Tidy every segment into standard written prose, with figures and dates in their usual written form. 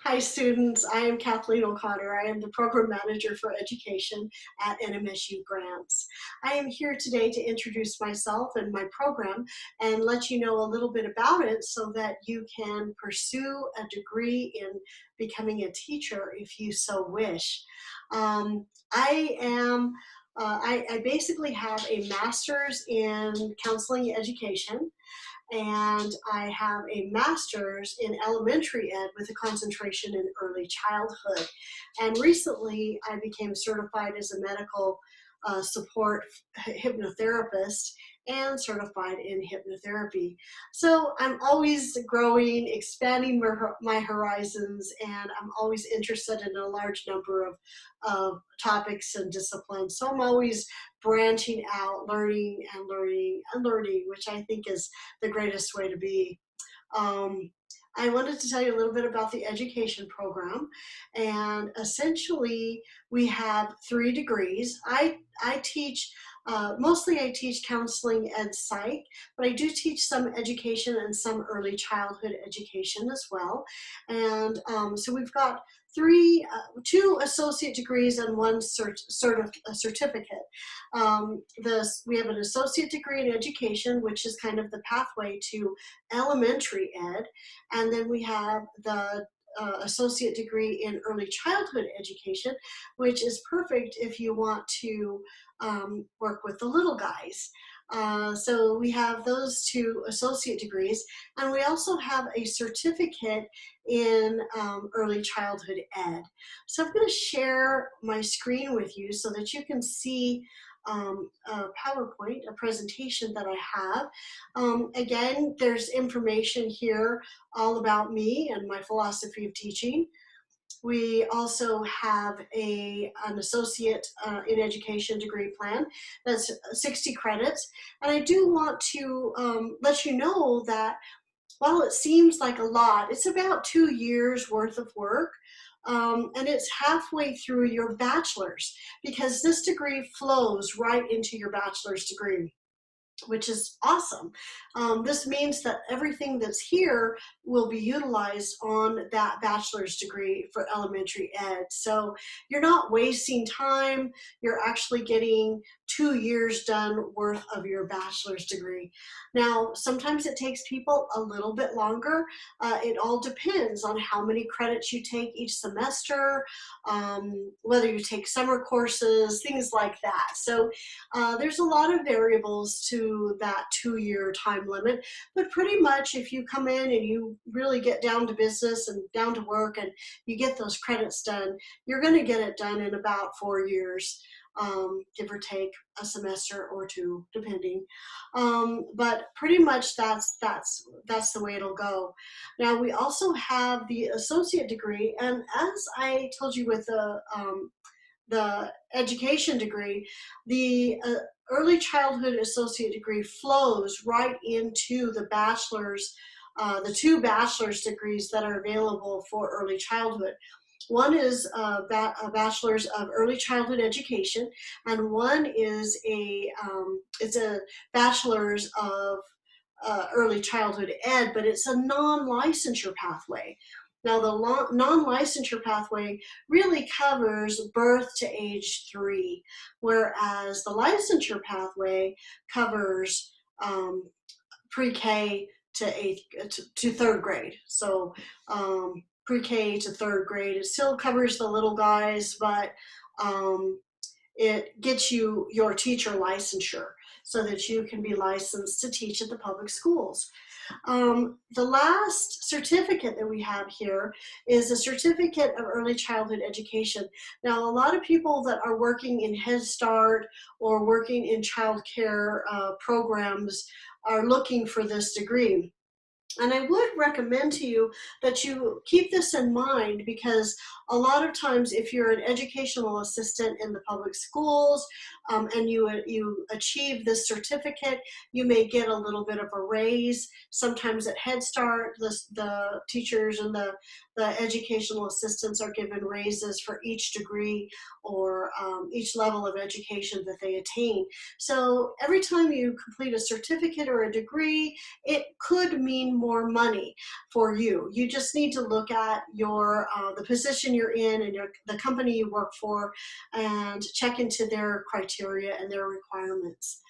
Hi students, I am Kathleen O'Connor. I am the Program Manager for Education at NMSU Grants. I am here today to introduce myself and my program and let you know a little bit about it so that you can pursue a degree in becoming a teacher if you so wish. I basically have a master's in counseling education, and I have a master's in elementary ed with a concentration in early childhood. And recently I became certified as a medical support hypnotherapist and certified in hypnotherapy. So I'm always growing, expanding my horizons, and I'm always interested in a large number of topics and disciplines. So I'm always branching out, learning and learning and learning, which I think is the greatest way to be. Um, I wanted to tell you a little bit about the education program, and essentially we have 3 degrees. I teach, mostly I teach counseling ed psych, but I do teach some education and some early childhood education as well. And so we've got 2 associate degrees and 1 certificate. We have an associate degree in education, which is kind of the pathway to elementary ed, and then we have the associate degree in early childhood education, which is perfect if you want to work with the little guys. So we have those 2 associate degrees, and we also have a certificate in early childhood ed. So I'm going to share my screen with you so that you can see a PowerPoint, a presentation that I have. Again, there's information here all about me and my philosophy of teaching. We also have an associate in education degree plan that's 60 credits. And I do want to let you know that while it seems like a lot, it's about 2 years worth of work. And it's halfway through your bachelor's, because this degree flows right into your bachelor's degree, which is awesome. This means that everything that's here will be utilized on that bachelor's degree for elementary ed. So you're not wasting time, you're actually getting 2 years done worth of your bachelor's degree. Now, sometimes it takes people a little bit longer. It all depends on how many credits you take each semester, whether you take summer courses, things like that. So there's a lot of variables to that 2-year time limit, but pretty much if you come in and you really get down to business and down to work and you get those credits done, you're going to get it done in about 4 years, give or take a semester or 2, depending. But pretty much that's the way it'll go. Now we also have the associate degree, and as I told you with the education degree, the early childhood associate degree flows right into the bachelor's, the 2 bachelor's degrees that are available for early childhood. One is a bachelor's of early childhood education, and one is it's a bachelor's of early childhood ed, but it's a non-licensure pathway. Now, the non-licensure pathway really covers birth to age 3, whereas the licensure pathway covers pre-K to 3rd grade. So pre-K to 3rd grade, it still covers the little guys, but it gets you your teacher licensure so that you can be licensed to teach at the public schools. The last certificate that we have here is a certificate of early childhood education. Now, a lot of people that are working in Head Start or working in child care programs are looking for this degree. And I would recommend to you that you keep this in mind, because a lot of times if you're an educational assistant in the public schools and you achieve this certificate, you may get a little bit of a raise. Sometimes at Head Start, the teachers and the educational assistants are given raises for each degree or each level of education that they attain. So every time you complete a certificate or a degree, it could mean more money for you. You just need to look at your the position you're in and the company you work for, and check into their criteria and their requirements.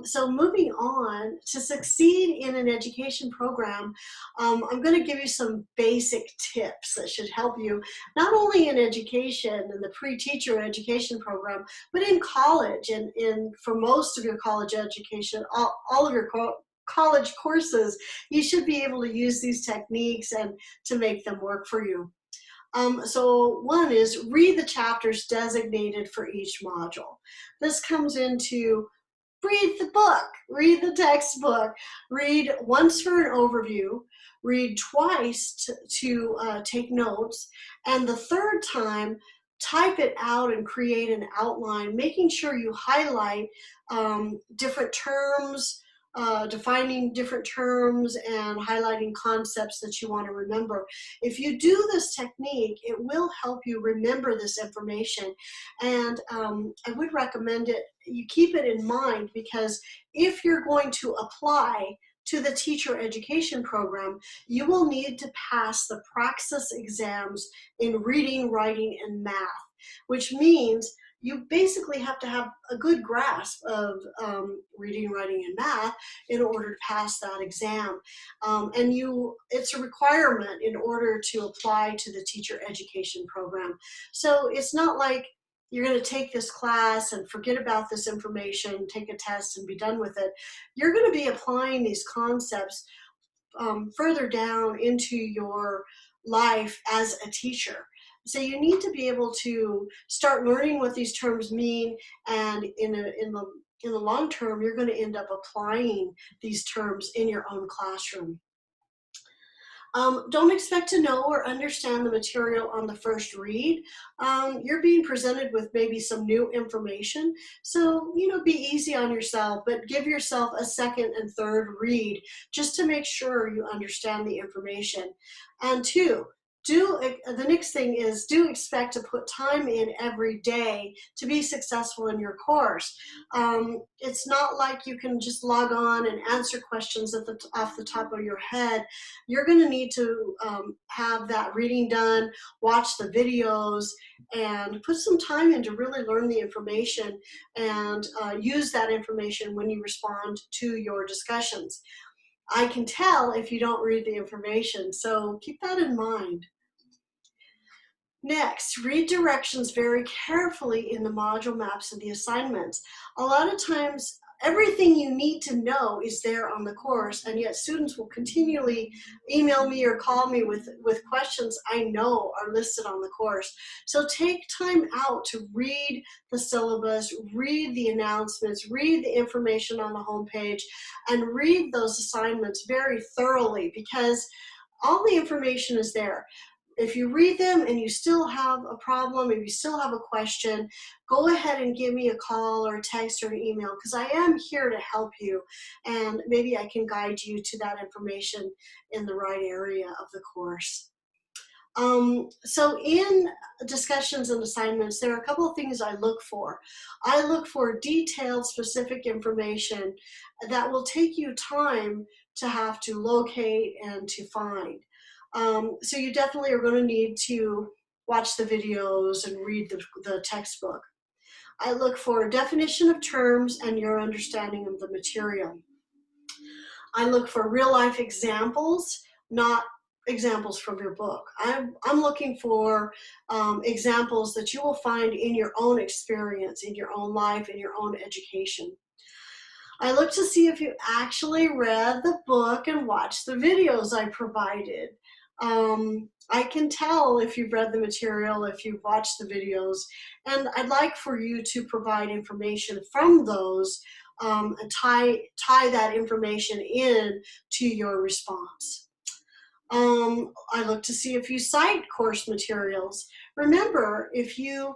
So moving on, to succeed in an education program, I'm going to give you some basic tips that should help you, not only in education and the pre-teacher education program, but in college and for most of your college education, all of your college courses. You should be able to use these techniques and to make them work for you. So one is read the chapters designated for each module. This comes into read the book, read the textbook, read once for an overview, read twice to take notes, and the third time, type it out and create an outline, making sure you highlight different terms, defining different terms, and highlighting concepts that you want to remember. If you do this technique, it will help you remember this information, and I would recommend it. You keep it in mind, because if you're going to apply to the teacher education program, you will need to pass the praxis exams in reading, writing, and math, which means you basically have to have a good grasp of reading, writing, and math in order to pass that exam. And it's a requirement in order to apply to the teacher education program. So it's not like you're going to take this class and forget about this information, take a test and be done with it. You're going to be applying these concepts further down into your life as a teacher. So you need to be able to start learning what these terms mean, and in the long term, you're going to end up applying these terms in your own classroom. Don't expect to know or understand the material on the first read. You're being presented with maybe some new information, so be easy on yourself, but give yourself a second and third read just to make sure you understand the information. And two, the next thing is, do expect to put time in every day to be successful in your course. It's not like you can just log on and answer questions off the top of your head. You're going to need to have that reading done, watch the videos, and put some time in to really learn the information and use that information when you respond to your discussions. I can tell if you don't read the information, so keep that in mind. Next, read directions very carefully in the module maps and the assignments. A lot of times, everything you need to know is there on the course, and yet students will continually email me or call me with questions I know are listed on the course. So take time out to read the syllabus, read the announcements, read the information on the homepage, and read those assignments very thoroughly, because all the information is there. If you read them and you still have a problem, if you still have a question, go ahead and give me a call or a text or an email, because I am here to help you, and maybe I can guide you to that information in the right area of the course. So in discussions and assignments, there are a couple of things I look for. I look for detailed, specific information that will take you time to have to locate and to find. So you definitely are going to need to watch the videos and read the textbook. I look for a definition of terms and your understanding of the material. I look for real life examples, not examples from your book. I'm looking for examples that you will find in your own experience, in your own life, in your own education. I look to see if you actually read the book and watched the videos I provided. I can tell if you've read the material, if you've watched the videos, and I'd like for you to provide information from those and tie that information in to your response. I look to see if you cite course materials. Remember, if you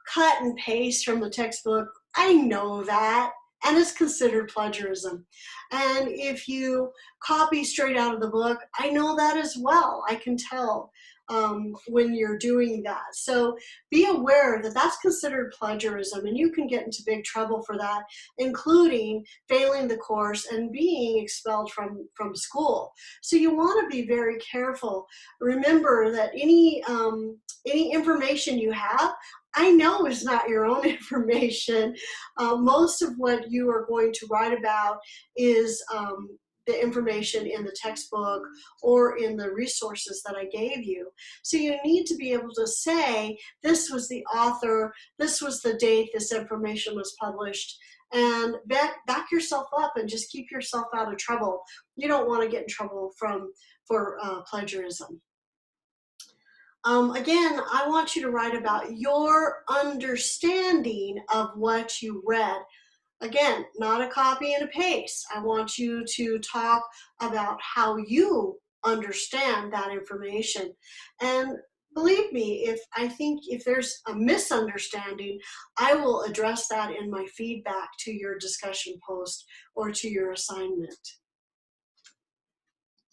cut and paste from the textbook, I know that. and it's considered plagiarism. And if you copy straight out of the book, I know that as well. I can tell when you're doing that. So be aware that that's considered plagiarism, and you can get into big trouble for that, including failing the course and being expelled from school. So you want to be very careful. Remember that any information you have, I know is not your own information. Most of what you are going to write about is the information in the textbook or in the resources that I gave you. So you need to be able to say, this was the author, this was the date this information was published, and back yourself up and just keep yourself out of trouble. You don't want to get in trouble for plagiarism. Again, I want you to write about your understanding of what you read. Again, not a copy and a paste. I want you to talk about how you understand that information. And believe me, if there's a misunderstanding, I will address that in my feedback to your discussion post or to your assignment.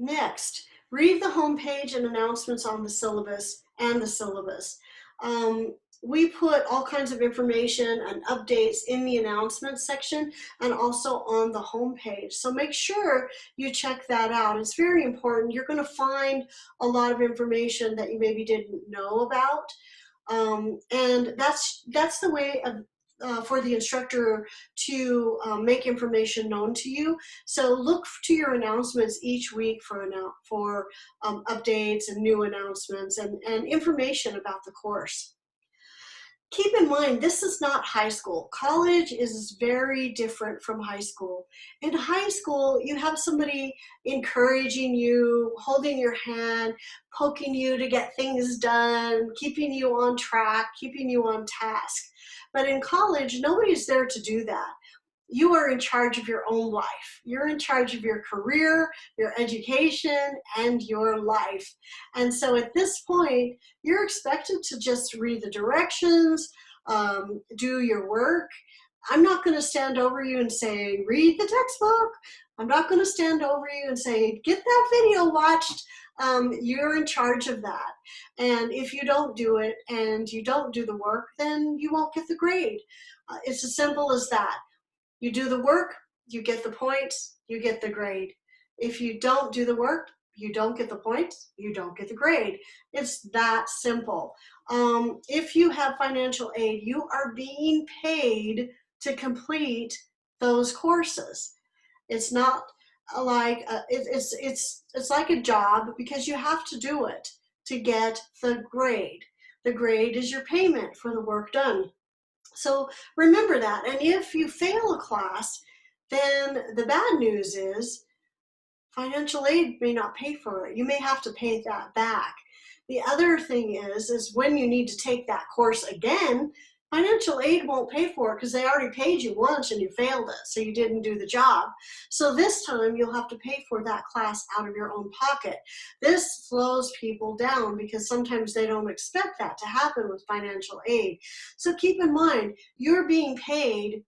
Next, read the homepage and announcements on the syllabus and the syllabus. We put all kinds of information and updates in the announcements section and also on the homepage. So make sure you check that out. It's very important. You're going to find a lot of information that you maybe didn't know about. And that's the way for the instructor to make information known to you. So look to your announcements each week for updates and new announcements and information about the course. Keep in mind, this is not high school. College is very different from high school. In high school, you have somebody encouraging you, holding your hand, poking you to get things done, keeping you on track, keeping you on task. But in college, nobody's there to do that. You are in charge of your own life. You're in charge of your career, your education, and your life. And so at this point, you're expected to just read the directions, do your work. I'm not going to stand over you and say, read the textbook. I'm not going to stand over you and say, get that video watched. You're in charge of that. And if you don't do it and you don't do the work, then you won't get the grade. It's as simple as that. You do the work, you get the points, you get the grade. If you don't do the work, you don't get the points, you don't get the grade. It's that simple. If you have financial aid, you are being paid to complete those courses. It's not like it's like a job because you have to do it to get the grade. The grade is your payment for the work done. So remember that. And if you fail a class, then the bad news is financial aid may not pay for it. You may have to pay that back. The other thing is when you need to take that course again, financial aid won't pay for it because they already paid you once and you failed it, so you didn't do the job. So this time you'll have to pay for that class out of your own pocket. This slows people down because sometimes they don't expect that to happen with financial aid. So keep in mind, you're being paid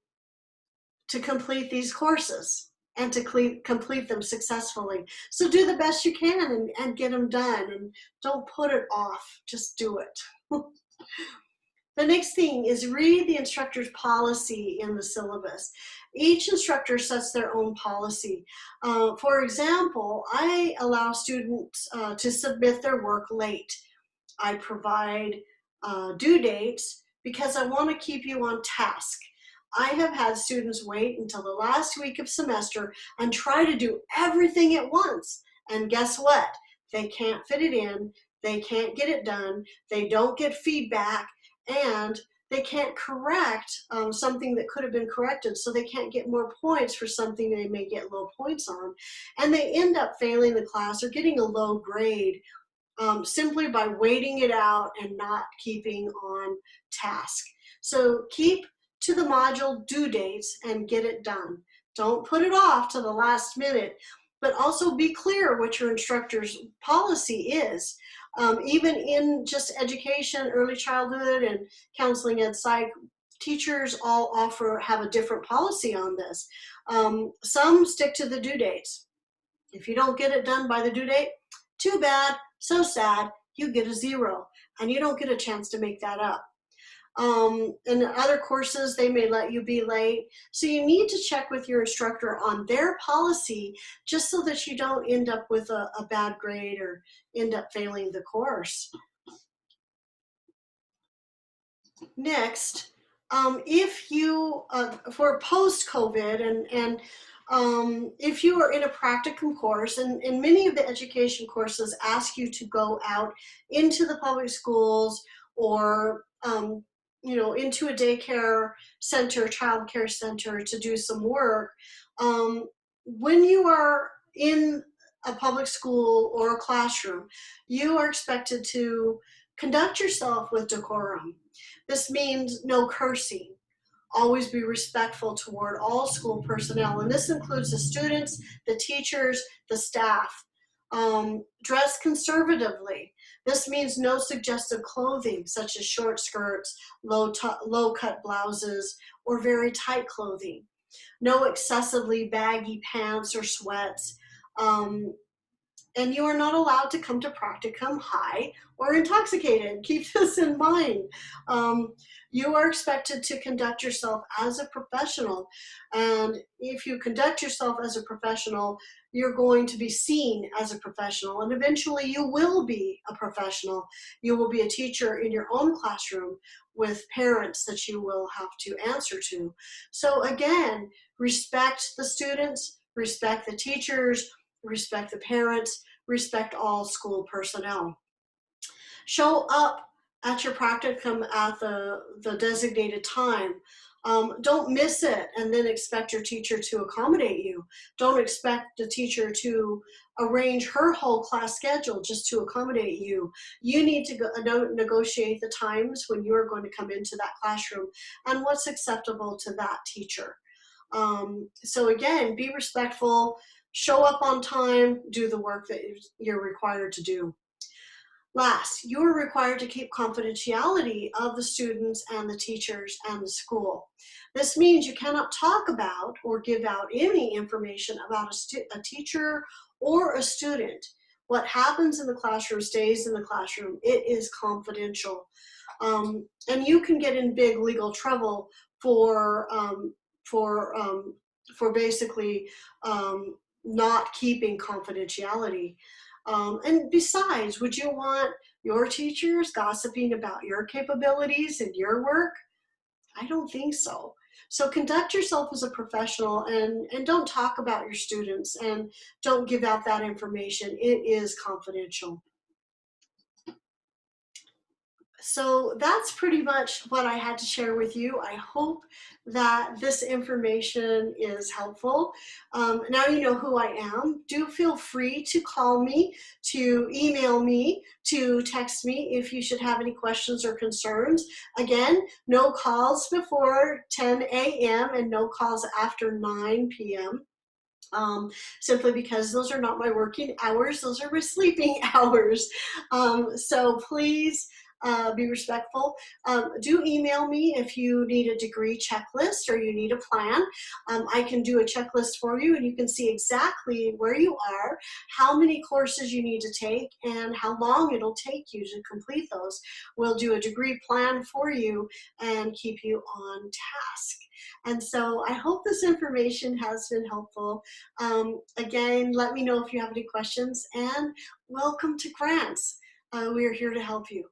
to complete these courses and to complete them successfully. So do the best you can and get them done, and don't put it off, just do it. The next thing is read the instructor's policy in the syllabus. Each instructor sets their own policy. For example, I allow students to submit their work late. I provide due dates because I want to keep you on task. I have had students wait until the last week of semester and try to do everything at once. And guess what? They can't fit it in. They can't get it done. They don't get feedback. And they can't correct something that could have been corrected, so they can't get more points for something they may get low points on. And they end up failing the class or getting a low grade simply by waiting it out and not keeping on task. So keep to the module due dates and get it done. Don't put it off to the last minute, but also be clear what your instructor's policy is. Even in just education, early childhood, and counseling ed psych, teachers all have a different policy on this. Some stick to the due dates. If you don't get it done by the due date, too bad, so sad, you get a 0, and you don't get a chance to make that up. In other courses, they may let you be late. So you need to check with your instructor on their policy, just so that you don't end up with a bad grade or end up failing the course. Next, if you, for post-COVID, and if you are in a practicum course, and many of the education courses ask you to go out into the public schools, or into a daycare center, child care center, to do some work. When you are in a public school or a classroom, you are expected to conduct yourself with decorum. This means no cursing. Always be respectful toward all school personnel, and this includes the students, the teachers, the staff. Dress conservatively. This means no suggestive clothing, such as short skirts, low-cut blouses, or very tight clothing. No excessively baggy pants or sweats. And you are not allowed to come to practicum high or intoxicated. Keep this in mind. You are expected to conduct yourself as a professional. And if you conduct yourself as a professional, you're going to be seen as a professional. And eventually you will be a professional. You will be a teacher in your own classroom with parents that you will have to answer to. So again, respect the students, respect the teachers, respect the parents, respect all school personnel. Show up at your practicum at the designated time. Don't miss it and then expect your teacher to accommodate you. Don't expect the teacher to arrange her whole class schedule just to accommodate you. You need to negotiate the times when you're going to come into that classroom and what's acceptable to that teacher. So again, be respectful, show up on time, do the work that you're required to do. Last, you are required to keep confidentiality of the students and the teachers and the school. This means you cannot talk about or give out any information about a teacher or a student. What happens in the classroom stays in the classroom. It is confidential. And you can get in big legal trouble for basically not keeping confidentiality. And besides, would you want your teachers gossiping about your capabilities and your work? I don't think so. So conduct yourself as a professional, and don't talk about your students, and don't give out that information. It is confidential. So that's pretty much what I had to share with you. I hope that this information is helpful. Now you know who I am. Do feel free to call me, to email me, to text me if you should have any questions or concerns. Again, no calls before 10 a.m. and no calls after 9 p.m. Simply because those are not my working hours, those are my sleeping hours. So please be respectful. Do email me if you need a degree checklist or you need a plan. I can do a checklist for you, and you can see exactly where you are, how many courses you need to take, and how long it'll take you to complete those. We'll do a degree plan for you and keep you on task. And so I hope this information has been helpful. Again, let me know if you have any questions, and welcome to Grants. We are here to help you.